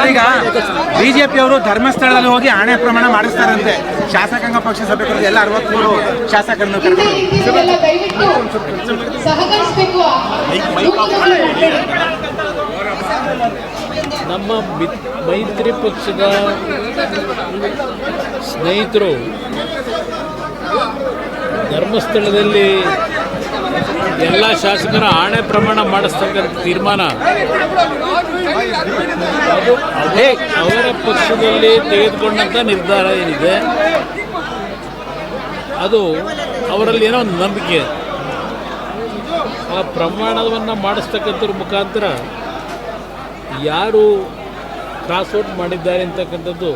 Sir, ಈಗ ಬಿಜೆಪಿಯವರು ಧರ್ಮಸ್ಥಳದಲ್ಲಿ ಹೋಗಿ ಆಣೆ ಪ್ರಮಾಣ ಮಾಡಿಸ್ತಾರಂತೆ. ಶಾಸಕಾಂಗ ಪಕ್ಷ ಸಭೆ ಕರೆದು ಎಲ್ಲ 63 ಶಾಸಕರನ್ನು ನಮ್ಮ ಮೈತ್ರಿ ಪಕ್ಷದ ಸ್ನೇಹಿತರು ಧರ್ಮಸ್ಥಳದಲ್ಲಿ ಎಲ್ಲ ಶಾಸಕರ ಆಣೆ ಪ್ರಮಾಣ ಮಾಡಿಸ್ತಕ್ಕಂಥ ತೀರ್ಮಾನ ಅದು ಅವರ ಪಕ್ಷದಲ್ಲಿ ತೆಗೆದುಕೊಂಡಂಥ ನಿರ್ಧಾರ ಏನಿದೆ ಅದು ಅವರಲ್ಲಿ ಏನೋ ಒಂದು ನಂಬಿಕೆ. ಆ ಪ್ರಮಾಣವನ್ನು ಮಾಡಿಸ್ತಕ್ಕಂಥವ್ರ ಮುಖಾಂತರ ಯಾರು ಕ್ರಾಸ್ಔಟ್ ಮಾಡಿದ್ದಾರೆ ಅಂತಕ್ಕಂಥದ್ದು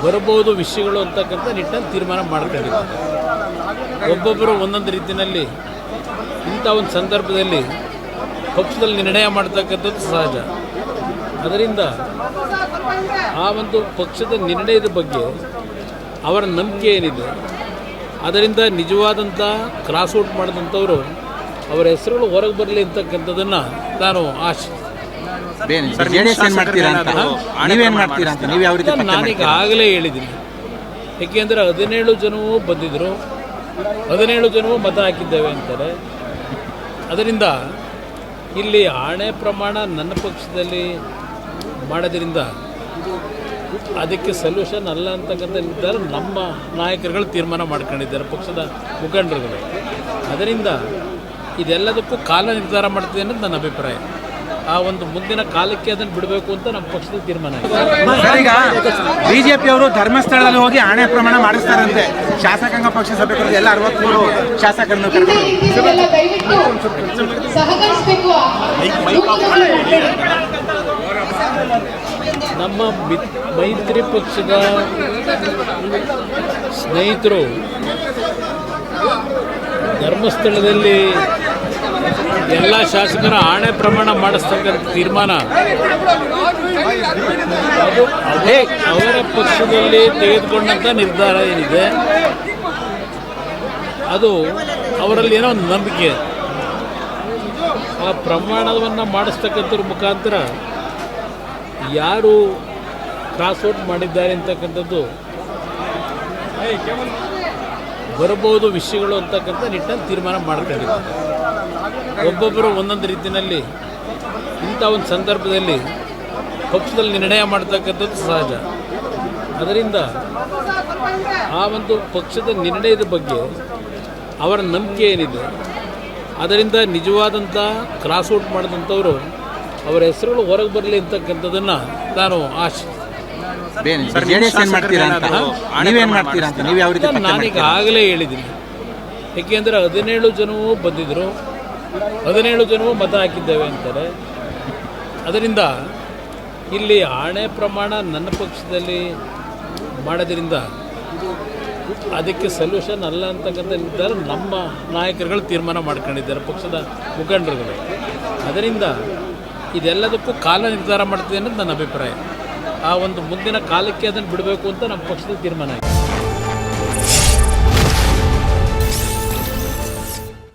ಬರಬಹುದು ವಿಷಯಗಳು ಅಂತಕ್ಕಂಥ ನಿಟ್ಟಿನಲ್ಲಿ ತೀರ್ಮಾನ ಮಾಡ್ಕೊಂಡಿದ್ದಾರೆ. ಒಬ್ಬೊಬ್ಬರು ಒಂದೊಂದು ರೀತಿಯಲ್ಲಿ ಇಂಥ ಒಂದು ಸಂದರ್ಭದಲ್ಲಿ ಪಕ್ಷದಲ್ಲಿ ನಿರ್ಣಯ ಮಾಡ್ತಕ್ಕಂಥದ್ದು ಸಹಜ. ಅದರಿಂದ ಆ ಒಂದು ಪಕ್ಷದ ನಿರ್ಣಯದ ಬಗ್ಗೆ ಅವರ ನಂಬಿಕೆ ಏನಿದೆ, ಅದರಿಂದ ನಿಜವಾದಂಥ ಕ್ರಾಸ್ಔಟ್ ಮಾಡಿದಂಥವರು ಅವರ ಹೆಸರುಗಳು ಹೊರಗೆ ಬರಲಿ ಅಂತಕ್ಕಂಥದ್ದನ್ನು ನಾನು ನಾನೀಗ ಆಗಲೇ ಹೇಳಿದ್ದೀನಿ. ಏಕೆಂದರೆ 17 ಜನವೂ ಬಂದಿದ್ದರು, 17 ಜನವೂ ಮತ ಹಾಕಿದ್ದೇವೆ ಅಂತಾರೆ. ಅದರಿಂದ ಇಲ್ಲಿ ಆಣೆ ಪ್ರಮಾಣ ನನ್ನ ಪಕ್ಷದಲ್ಲಿ ಮಾಡೋದ್ರಿಂದ ಅದಕ್ಕೆ ಸೊಲ್ಯೂಷನ್ ಅಲ್ಲ ಅಂತಕ್ಕಂಥ ನಿರ್ಧಾರ ನಮ್ಮ ನಾಯಕರುಗಳು ತೀರ್ಮಾನ ಮಾಡ್ಕೊಂಡಿದ್ದಾರೆ, ಪಕ್ಷದ ಮುಖಂಡರುಗಳು. ಅದರಿಂದ ಇದೆಲ್ಲದಕ್ಕೂ ಕಾಲ ನಿರ್ಧಾರ ಮಾಡ್ತಿದೆ ಅನ್ನೋದು ನನ್ನ ಅಭಿಪ್ರಾಯ. ಆ ಒಂದು ಮುಂದಿನ ಕಾಲಕ್ಕೆ ಅದನ್ನು ಬಿಡಬೇಕು ಅಂತ ನಮ್ಮ ಪಕ್ಷದ ತೀರ್ಮಾನ ಇದೆ. ಸರ್, ಈಗ ಬಿಜೆಪಿಯವರು ಧರ್ಮಸ್ಥಳದಲ್ಲಿ ಹೋಗಿ ಆಣೆ ಪ್ರಮಾಣ ಮಾಡಿಸ್ತಾರಂತೆ. ಶಾಸಕಾಂಗ ಪಕ್ಷ ಸಭೆ ಕರೆದು ಎಲ್ಲ 63 ಶಾಸಕರನ್ನು ನಮ್ಮ ಮೈತ್ರಿ ಪಕ್ಷದ ಸ್ನೇಹಿತರು ಧರ್ಮಸ್ಥಳದಲ್ಲಿ ಎಲ್ಲ ಶಾಸಕರ ಆಣೆ ಪ್ರಮಾಣ ಮಾಡಿಸ್ತಕ್ಕಂಥ ತೀರ್ಮಾನ ಅದು ಅವರ ಪಕ್ಷದಲ್ಲಿ ತೆಗೆದುಕೊಂಡಂಥ ನಿರ್ಧಾರ ಏನಿದೆ ಅದು ಅವರಲ್ಲಿ ಏನೋ ಒಂದು ನಂಬಿಕೆ. ಆ ಪ್ರಮಾಣವನ್ನು ಮಾಡಿಸ್ತಕ್ಕಂಥವ್ರ ಮುಖಾಂತರ ಯಾರು ಕ್ರಾಸ್ಔಟ್ ಮಾಡಿದ್ದಾರೆ ಅಂತಕ್ಕಂಥದ್ದು ಬರಬಹುದು ವಿಷಯಗಳು ಅಂತಕ್ಕಂಥ ನಿಟ್ಟಿನಲ್ಲಿ ತೀರ್ಮಾನ ಮಾಡ್ಕೊಂಡಿದ್ದಾರೆ. ಒಬ್ಬೊಬ್ಬರು ಒಂದೊಂದು ರೀತಿಯಲ್ಲಿ ಇಂಥ ಒಂದು ಸಂದರ್ಭದಲ್ಲಿ ಪಕ್ಷದಲ್ಲಿ ನಿರ್ಣಯ ಮಾಡ್ತಕ್ಕಂಥದ್ದು ಸಹಜ. ಅದರಿಂದ ಆ ಒಂದು ಪಕ್ಷದ ನಿರ್ಣಯದ ಬಗ್ಗೆ ಅವರ ನಂಬಿಕೆ ಏನಿದೆ, ಅದರಿಂದ ನಿಜವಾದಂಥ ಕ್ರಾಸ್ಔಟ್ ಮಾಡಿದಂಥವರು ಅವರ ಹೆಸರುಗಳು ಹೊರಗೆ ಬರಲಿ ಅಂತಕ್ಕಂಥದ್ದನ್ನು ನಾನು ನಾನೀಗ ಆಗಲೇ ಹೇಳಿದ್ದೀನಿ. ಏಕೆಂದರೆ 17 ಜನವೂ ಬಂದಿದ್ದರು, 17 ಜನವೂ ಮತ ಹಾಕಿದ್ದೇವೆ ಅಂತಾರೆ. ಅದರಿಂದ ಇಲ್ಲಿ ಆಣೆ ಪ್ರಮಾಣ ನನ್ನ ಪಕ್ಷದಲ್ಲಿ ಮಾಡೋದ್ರಿಂದ ಅದಕ್ಕೆ ಸೊಲ್ಯೂಷನ್ ಅಲ್ಲ ಅಂತಕ್ಕಂಥ ನಿರ್ಧಾರ ನಮ್ಮ ನಾಯಕರುಗಳು ತೀರ್ಮಾನ ಮಾಡ್ಕೊಂಡಿದ್ದಾರೆ, ಪಕ್ಷದ ಮುಖಂಡರುಗಳು. ಅದರಿಂದ ಇದೆಲ್ಲದಕ್ಕೂ ಕಾಲ ನಿರ್ಧಾರ ಮಾಡ್ತಿದೆ ಅನ್ನೋದು ನನ್ನ ಅಭಿಪ್ರಾಯ. ಆ ಒಂದು ಮುಂದಿನ ಕಾಲಕ್ಕೆ ಅದನ್ನು ಬಿಡಬೇಕು ಅಂತ ನಮ್ಮ ಪಕ್ಷದ ತೀರ್ಮಾನ ಇದೆ.